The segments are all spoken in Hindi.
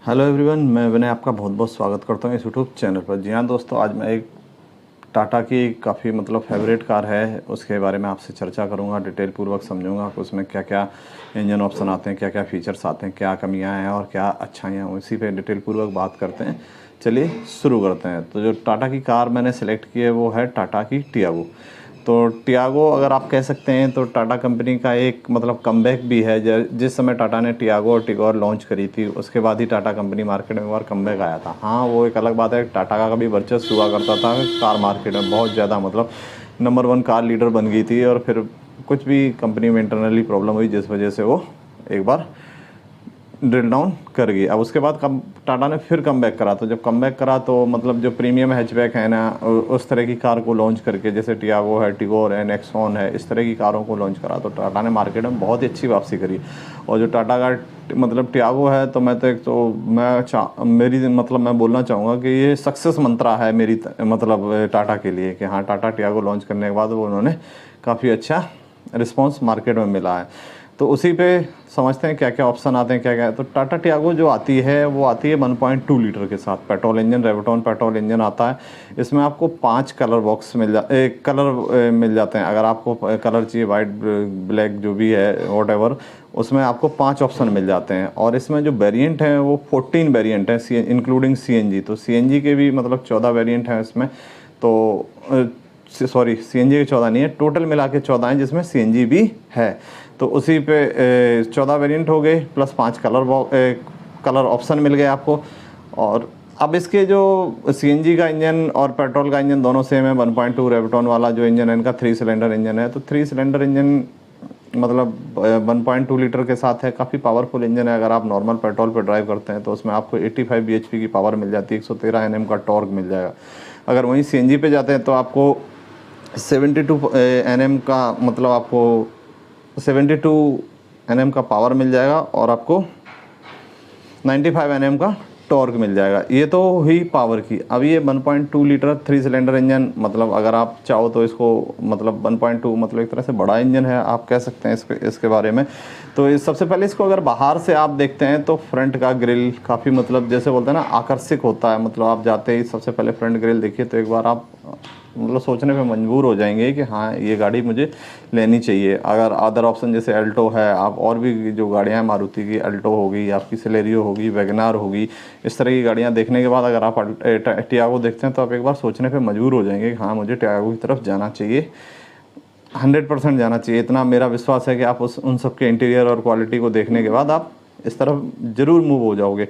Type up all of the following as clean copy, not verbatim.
हेलो एवरीवन, मैं विनय आपका बहुत बहुत स्वागत करता हूँ इस यूट्यूब चैनल पर। जी हाँ दोस्तों, आज मैं एक टाटा की काफ़ी फेवरेट कार है, उसके बारे में आपसे चर्चा करूँगा, डिटेल पूर्वक समझूंगा कि उसमें क्या क्या इंजन ऑप्शन आते हैं, क्या क्या फीचर्स आते हैं, क्या कमियाँ हैं और क्या अच्छाइयाँ हैं, उसी पे डिटेल पूर्वक बात करते हैं। चलिए शुरू करते हैं। तो जो टाटा की कार मैंने सेलेक्ट की है वो है टाटा की टियागो। तो टियागो अगर आप कह सकते हैं तो टाटा कंपनी का एक कमबैक भी है। जिस समय टाटा ने टियागो और टिगोर लॉन्च करी थी उसके बाद ही टाटा कंपनी मार्केट में एक बार कमबैक आया था। हाँ, वो एक अलग बात है, टाटा का कभी वर्चस्व हुआ करता था कार मार्केट में, बहुत ज़्यादा नंबर 1 कार लीडर बन गई थी। और फिर कुछ भी कंपनी में इंटरनली प्रॉब्लम हुई जिस वजह से वो एक बार ड्रिल डाउन कर गई। अब उसके बाद कम टाटा ने फिर कम बैक करा। तो जब कम बैक करा तो जो प्रीमियम हैचबैक है ना, उस तरह की कार को लॉन्च करके, जैसे टियागो है, टिगोर है, नेक्सॉन है, इस तरह की कारों को लॉन्च करा। तो टाटा ने मार्केट में बहुत ही अच्छी वापसी करी। और जो टाटा का टियागो है, तो मैं तो एक तो मैं बोलना चाहूँगा कि ये सक्सेस मंत्रा है मेरी टाटा के लिए, कि हाँ, टाटा टियागो लॉन्च करने के बाद वो उन्होंने काफ़ी अच्छा रिस्पॉन्स मार्केट में मिला है। तो उसी पे समझते हैं क्या क्या ऑप्शन आते हैं, क्या क्या है। तो टाटा टियागो जो आती है वो आती है 1.2 लीटर के साथ, पेट्रोल इंजन, रेवटॉन पेट्रोल इंजन आता है। इसमें आपको 5 कलर बॉक्स मिल जाते हैं। अगर आपको कलर चाहिए, वाइट, ब्लैक, जो भी है वॉट, उसमें आपको 5 ऑप्शन मिल जाते हैं। और इसमें जो वेरिएंट हैं वो 14 वेरिएंट हैं, इंक्लूडिंग सीएनजी। तो सीएनजी के भी 14 वेरिएंट हैं इसमें। तो सॉरी, सीएनजी के 14 नहीं है, टोटल मिला के 14 हैं, जिसमें सीएनजी भी है। तो उसी पे 14 वेरिएंट हो गए, प्लस 5 कलर ऑप्शन मिल गए आपको। और अब इसके जो सीएनजी का इंजन और पेट्रोल का इंजन दोनों सेम है। 1.2 रेवटॉन वाला जो इंजन है इनका 3 सिलेंडर इंजन है। तो 3 सिलेंडर इंजन 1.2 लीटर के साथ है, काफ़ी पावरफुल इंजन है। अगर आप नॉर्मल पेट्रोल पे ड्राइव करते हैं तो उसमें आपको 85 bhp की पावर मिल जाती है, 113 Nm का टॉर्क मिल जाएगा। अगर वहीं सीएनजी पे जाते हैं तो आपको 72 Nm का आपको 72 Nm का पावर मिल जाएगा और आपको 95 Nm का टॉर्क मिल जाएगा। ये तो हुई पावर की। अब ये 1.2 लीटर 3 सिलेंडर इंजन, अगर आप चाहो तो इसको 1.2 एक तरह से बड़ा इंजन है, आप कह सकते हैं इसके बारे में। तो सबसे पहले इसको अगर बाहर से आप देखते हैं तो फ्रंट का ग्रिल काफ़ी जैसे बोलते हैं ना, आकर्षक होता है। आप जाते ही सबसे पहले फ्रंट ग्रिल देखिए तो एक बार आप सोचने पे मजबूर हो जाएंगे कि हाँ, ये गाड़ी मुझे लेनी चाहिए। अगर अदर ऑप्शन जैसे अल्टो है, आप और भी जो गाड़ियाँ हैं, मारुति की अल्टो होगी, आपकी सेलेरियो होगी, वैगनार होगी, इस तरह की गाड़ियाँ देखने के बाद अगर आप टियागो देखते हैं तो आप एक बार सोचने पे मजबूर हो जाएंगे कि हाँ, मुझे टियागो की तरफ जाना चाहिए, 100% जाना चाहिए। इतना मेरा विश्वास है कि आप उन सब के इंटीरियर और क्वालिटी को देखने के बाद आप इस तरफ ज़रूर मूव हो जाओगे।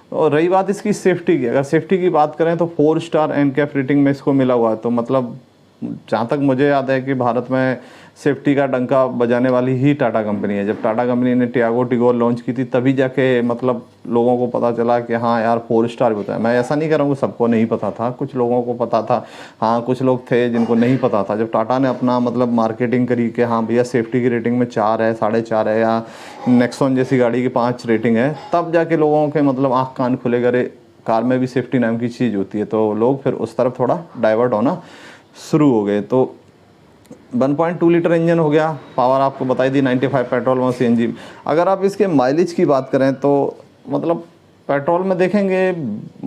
और रही बात इसकी सेफ्टी की, अगर सेफ्टी की बात करें तो 4 स्टार एनकैप रेटिंग में इसको मिला हुआ है। तो जहाँ तक मुझे याद है कि भारत में सेफ्टी का डंका बजाने वाली ही टाटा कंपनी है। जब टाटा कंपनी ने टियागो टिगोर लॉन्च की थी तभी जाके लोगों को पता चला कि हाँ यार, 4 स्टार भी होता है। मैं ऐसा नहीं कर रहा हूँ कि सबको नहीं पता था, कुछ लोगों को पता था। हाँ, कुछ लोग थे जिनको नहीं पता था। जब टाटा ने अपना मार्केटिंग करी कि हाँ भैया, सेफ्टी की रेटिंग में 4 है, 4.5 है, या नेक्सॉन जैसी गाड़ी की 5 रेटिंग है, तब जाके लोगों के आँख कान खुले करे, कार में भी सेफ्टी नाम की चीज़ होती है। तो लोग फिर उस तरफ थोड़ा डाइवर्ट होना शुरू हो गए। तो 1.2 लीटर इंजन हो गया, पावर आपको बताई दी, 95 पेट्रोल और सीएनजी। अगर आप इसके माइलेज की बात करें तो पेट्रोल में देखेंगे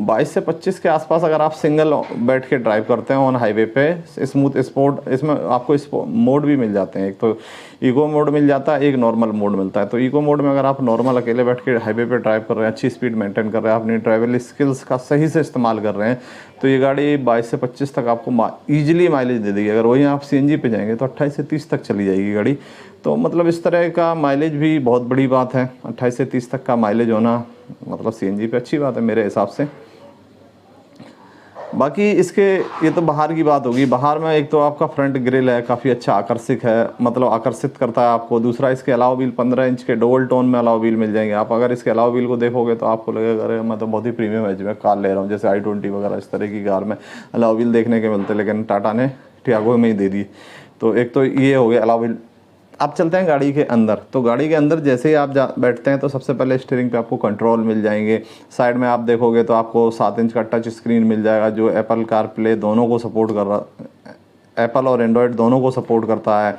22 से 25 के आसपास। अगर आप सिंगल बैठ के ड्राइव करते हैं ऑन हाईवे पे, स्मूथ स्पोर्ट, इसमें आपको मोड भी मिल जाते हैं। एक तो इको मोड मिल जाता है, एक नॉर्मल मोड मिलता है। तो इको मोड में अगर आप नॉर्मल अकेले बैठ के हाईवे पे ड्राइव कर रहे हैं, अच्छी स्पीड मेंटेन कर रहे हैं, अपनी ड्राइवल स्किल्स का सही से इस्तेमाल कर रहे हैं, तो ये गाड़ी 22 से 25 तक आपको ईजिली माइलेज दे देगी। अगर वहीं आप सीएनजी पे जाएंगे तो 28 से 30 तक चली जाएगी गाड़ी। तो इस तरह का माइलेज भी बहुत बड़ी बात है। 28 से 30 तक का माइलेज होना सीएनजी पे अच्छी बात है मेरे हिसाब से। बाकी इसके, ये तो बाहर की बात होगी। बाहर में एक तो आपका फ्रंट ग्रिल है, काफ़ी अच्छा आकर्षक है, आकर्षित करता है आपको। दूसरा, इसके अलावा व्हील 15 इंच के डोल टोन में अलावा व्हील मिल जाएंगे। आप अगर इसके अलावा व्हील को देखोगे तो आपको लगेगा अरे मैं तो बहुत ही प्रीमियम एज में कार ले रहा हूँ, जैसे i20 वगैरह इस तरह की कार में अलावा व्हील देखने के मिलते, लेकिन टाटा ने टियागो में ही दे दी। तो एक तो ये हो गया अलावा व्हील। अब चलते हैं गाड़ी के अंदर। तो गाड़ी के अंदर जैसे ही आप बैठते हैं तो सबसे पहले स्टीयरिंग पे आपको कंट्रोल मिल जाएंगे। साइड में आप देखोगे तो आपको 7 इंच का टच स्क्रीन मिल जाएगा, जो एप्पल कार प्ले दोनों को सपोर्ट कर रहा, एप्पल और एंड्रॉयड दोनों को सपोर्ट करता है।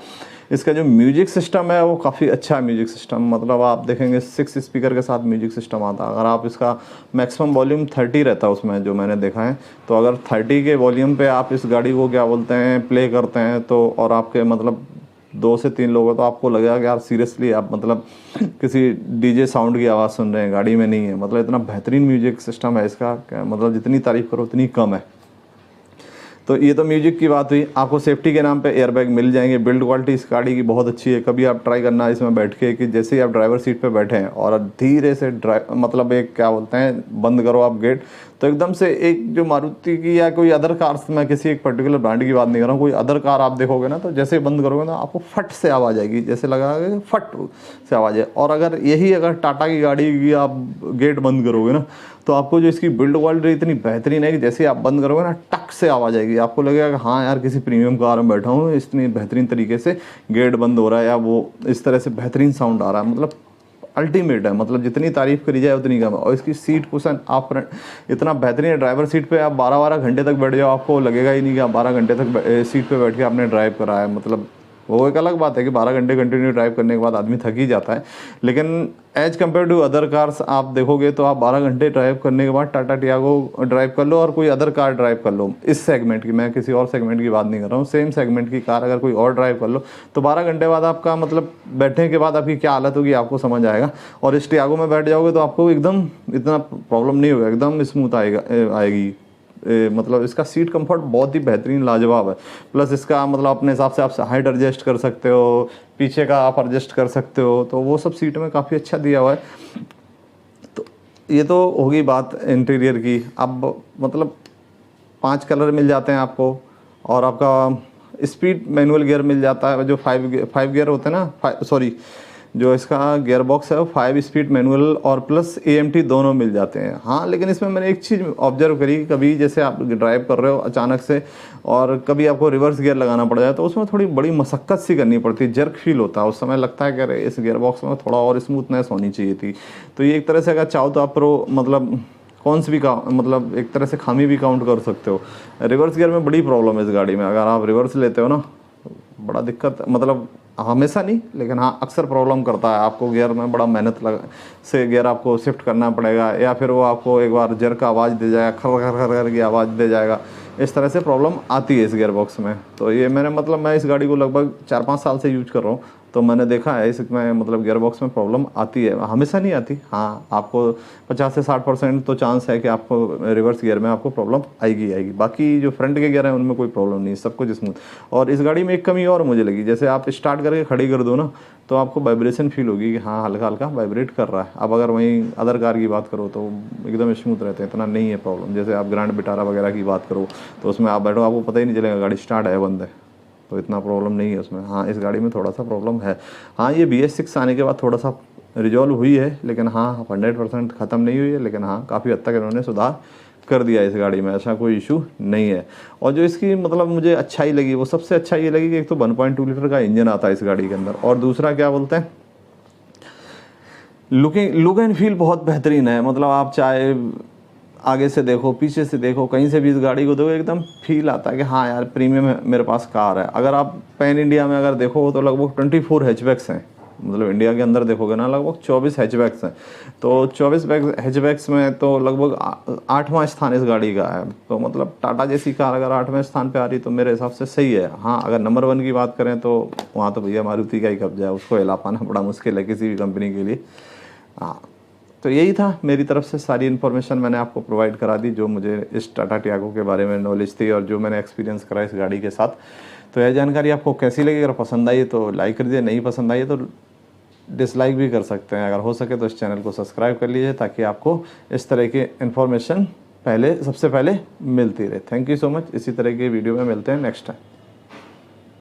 इसका जो म्यूजिक सिस्टम है वो काफ़ी अच्छा है। म्यूजिक सिस्टम मतलब आप देखेंगे 6 स्पीकर के साथ म्यूजिक सिस्टम आता है। अगर आप इसका मैक्सिमम वॉल्यूम 30 रहता है उसमें, जो मैंने देखा है, तो अगर 30 के वॉल्यूम पे आप इस गाड़ी को क्या बोलते हैं प्ले करते हैं तो, और आपके मतलब 2 से 3 लोग हो तो आपको लगेगा कि यार सीरियसली आप मतलब किसी डीजे साउंड की आवाज़ सुन रहे हैं, गाड़ी में नहीं है। मतलब इतना बेहतरीन म्यूजिक सिस्टम है इसका, मतलब जितनी तारीफ़ करो उतनी कम है। तो ये तो म्यूजिक की बात हुई। आपको सेफ्टी के नाम पे एयरबैग मिल जाएंगे। बिल्ड क्वालिटी इस गाड़ी की बहुत अच्छी है। कभी आप ट्राई करना इसमें बैठ के कि जैसे ही आप ड्राइवर सीट पे बैठे हैं और धीरे से मतलब एक क्या बोलते हैं बंद करो आप गेट, तो एकदम से एक जो मारुति की या कोई अदर कार, मैं किसी एक पर्टिकुलर ब्रांड की बात नहीं कर रहा हूँ, कोई अदर कार आप देखोगे ना तो जैसे बंद करोगे ना आपको फट से आवाज़ आएगी, जैसे लगा फट से आवाज़ है। और अगर टाटा की गाड़ी की आप गेट बंद करोगे ना तो आपको जो इसकी बिल्ड क्वालिटी इतनी बेहतरीन है कि जैसे आप बंद करोगे ना टक से आवाज़ आएगी। आपको लगेगा कि हाँ यार किसी प्रीमियम कार में बैठा हूँ, इतनी बेहतरीन तरीके से गेट बंद हो रहा है या वो इस तरह से बेहतरीन साउंड आ रहा है। मतलब अल्टीमेट है। मतलब जितनी तारीफ़ करी जाए उतनी कम है। और इसकी सीट कुशन आप इतना बेहतरीन है। ड्राइवर सीट पे आप 12-12 घंटे तक बैठ जाओ, आपको लगेगा ही नहीं कि आप 12 घंटे तक सीट पे बैठ के आपने ड्राइव करा है। मतलब वो एक अलग बात है कि 12 घंटे कंटिन्यू ड्राइव करने के बाद आदमी थक ही जाता है, लेकिन as compared to other cars आप देखोगे तो आप 12 घंटे ड्राइव करने के बाद टाटा टियागो ड्राइव कर लो और कोई अदर कार ड्राइव कर लो इस सेगमेंट की, मैं किसी और सेगमेंट की बात नहीं कर रहा हूँ, सेम सेगमेंट की कार अगर कोई और ड्राइव कर लो तो 12 घंटे बाद आपका मतलब बैठने के बाद आपकी क्या हालत होगी आपको समझ आएगा। और इस टियागो में बैठ जाओगे तो आपको एकदम इतना प्रॉब्लम नहीं होगा, एकदम स्मूथ आएगी। मतलब इसका सीट कंफर्ट बहुत ही बेहतरीन लाजवाब है। प्लस इसका मतलब अपने हिसाब से आप हाइट एडजस्ट कर सकते हो, पीछे का आप एडजस्ट कर सकते हो, तो वो सब सीट में काफ़ी अच्छा दिया हुआ है। तो ये तो होगी बात इंटीरियर की। अब मतलब 5 कलर मिल जाते हैं आपको और आपका स्पीड मैनुअल गियर मिल जाता है, जो 5 गियर होते हैं ना, सॉरी जो इसका गियर बॉक्स है वो 5 स्पीड मैनुअल और प्लस AMT दोनों मिल जाते हैं। हाँ लेकिन इसमें मैंने एक चीज़ ऑब्जर्व करी, कभी जैसे आप ड्राइव कर रहे हो अचानक से और कभी आपको रिवर्स गियर लगाना पड़ जाए तो उसमें थोड़ी बड़ी मशक्क़त सी करनी पड़ती है, जर्क फील होता है उस समय, लगता है कि अरे इस गियर बॉक्स में थोड़ा और स्मूथनेस होनी चाहिए थी। तो ये एक तरह से अगर चाहो तो आप मतलब कौन सी भी मतलब एक तरह से खामी भी काउंट कर सकते हो। रिवर्स गियर में बड़ी प्रॉब्लम है इस गाड़ी में, अगर आप रिवर्स लेते हो ना बड़ा दिक्कत, मतलब हमेशा नहीं लेकिन हाँ अक्सर प्रॉब्लम करता है। आपको गियर में बड़ा मेहनत से गियर आपको शिफ्ट करना पड़ेगा या फिर वो आपको एक बार जर्क का आवाज़ दे जाएगा, खर खर खर की आवाज़ दे जाएगा। इस तरह से प्रॉब्लम आती है इस गियर बॉक्स में। तो ये मैं इस गाड़ी को लगभग 4-5 साल से यूज कर रहा हूँ, तो मैंने देखा है इसमें मतलब गियर बॉक्स में प्रॉब्लम आती है, हमेशा नहीं आती। हाँ आपको 50 से 60% तो चांस है कि आपको रिवर्स गियर में आपको प्रॉब्लम आएगी। बाकी जो फ्रंट के गियर हैं उनमें कोई प्रॉब्लम नहीं, सब कुछ स्मूथ। और इस गाड़ी में एक कमी और मुझे लगी, जैसे आप स्टार्ट करके खड़ी कर दो ना तो आपको वाइब्रेशन फील होगी कि हाँ हल्का हल्का वाइब्रेट कर रहा है। अब अगर वहीं अदर कार की बात करो तो एकदम स्मूथ रहते हैं, इतना नहीं है प्रॉब्लम। जैसे आप ग्रैंड विटारा वगैरह की बात करो तो उसमें आप बैठो आपको पता ही नहीं चलेगा गाड़ी स्टार्ट है बंद है, तो इतना प्रॉब्लम नहीं है उसमें। हाँ इस गाड़ी में थोड़ा सा प्रॉब्लम है। हाँ ये BS6 आने के बाद थोड़ा सा रिजॉल्व हुई है, लेकिन हाँ 100% ख़त्म नहीं हुई है, लेकिन हाँ काफ़ी हद तक इन्होंने सुधार कर दिया इस गाड़ी में, ऐसा कोई इशू नहीं है। और जो इसकी मतलब मुझे अच्छाई लगी वो सबसे अच्छा ये लगी कि एक तो 1.2 लीटर का इंजन आता है इस गाड़ी के अंदर, और दूसरा क्या बोलते हैं लुक एंड फील बहुत बेहतरीन है। मतलब आप चाहे आगे से देखो पीछे से देखो कहीं से भी इस गाड़ी को देखो एकदम फील आता है कि हाँ यार प्रीमियम मेरे पास कार है। अगर आप पैन इंडिया में अगर देखो तो लगभग 24 हैचबैक्स हैं, मतलब इंडिया के अंदर देखोगे ना लगभग 24 हैचबैक्स हैं। तो 24 हैचबैक्स में तो लगभग 8वां स्थान इस गाड़ी का है। तो मतलब टाटा जैसी कार अगर 8वें स्थान पे आ रही तो मेरे हिसाब से सही है। हाँ अगर नंबर 1 की बात करें तो वहाँ तो भैया मारुति का ही कब्जा है, उसको हिला पाना बड़ा मुश्किल है किसी भी कंपनी के लिए। हाँ तो यही था मेरी तरफ से, सारी इन्फॉर्मेशन मैंने आपको प्रोवाइड करा दी जो मुझे इस टाटा टियागो के बारे में नॉलेज थी और जो मैंने एक्सपीरियंस करा इस गाड़ी के साथ। तो यह जानकारी आपको कैसी लगी? अगर पसंद आई तो लाइक कर दीजिए, नहीं पसंद आई तो डिसलाइक भी कर सकते हैं। अगर हो सके तो इस चैनल को सब्सक्राइब कर लीजिए ताकि आपको इस तरह की इन्फॉर्मेशन सबसे पहले मिलती रहे। Thank you so much. इसी तरह की वीडियो में मिलते हैं नेक्स्ट टाइम।